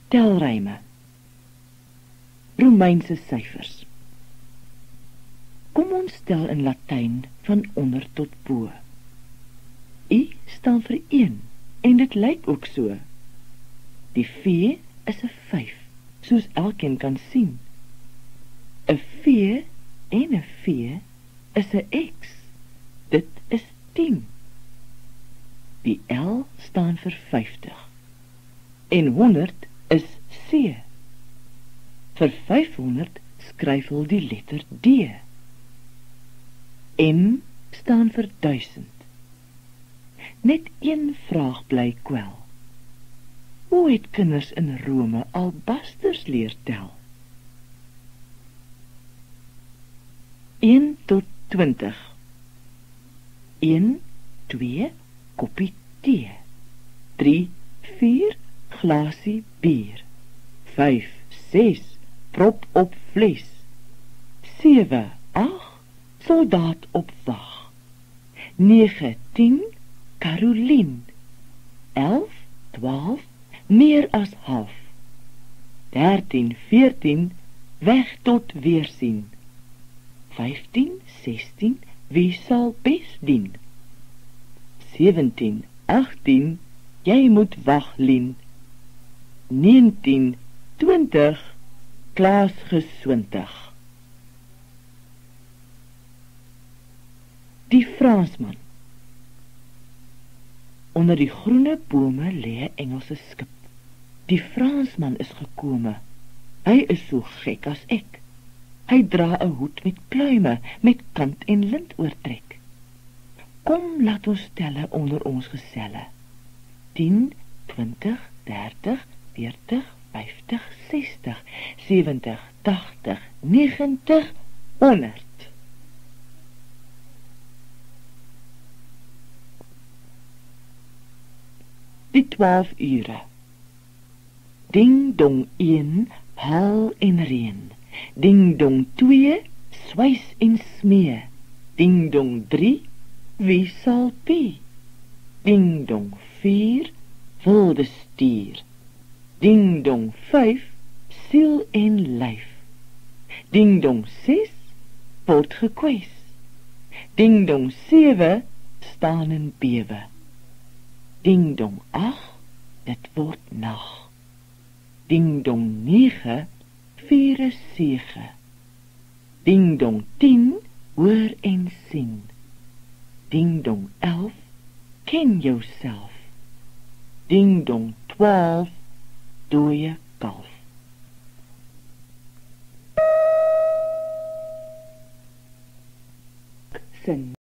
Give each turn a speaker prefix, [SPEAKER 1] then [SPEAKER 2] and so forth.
[SPEAKER 1] Telryme. Romeinse syfers. Kom ons tel in Latyn van onder tot bo. I staan vir 1 en dit lyk ook so. Die V is 'n 5, soos elkeen kan sien. 'n V en 'n V is 'n X. Dit is 10. Die L staan vir 50. En 100 is C. Vir 500 skryf hulle die letter D. M staan vir 1000. Net een vraag bly kwel. Hoe het kinders in Rome albasters leer tel? 1 tot 20. 1, 2, koppie thee. 3, 4, glasie bier. 5, 6, prop op vlees. 7, 8, soldaat op wag. 9, 10, Carolien. 11, 12, meer as half. 13, 14, weg tot weersien. 15, 16, wie sal bes dien? 17, 18, jy moet wag, Lien. 19, 20, Klaas geswintig. Die Fransman. Onder die groene bome lê 'n Engelse skip. Die Fransman is gekome. Hy is so gek as ek. Hy dra 'n hoed met pluime, met kant en lint oortrek. Kom, laat ons telle onder ons geselle. 10, 20, 30, 40, 50, 60, 70, 80, 90, 100. Die 12 ure. Ding dong 1, haal en reën. Ding dong 2, swys en smee. Ding dong 3, wie sal pie? Ding dong 4, wilde stier. Ding dong 5, siel en lyf. Ding dong 6, word gekwes. Ding dong 7, staan en bewe. Ding dong 8, dit word nag. Ding dong 9, vier 'n sege. Ding dong 10, hoor en sien. Ding dong 11, ken jouself. Ding dong 12, dooie kalf. Sin.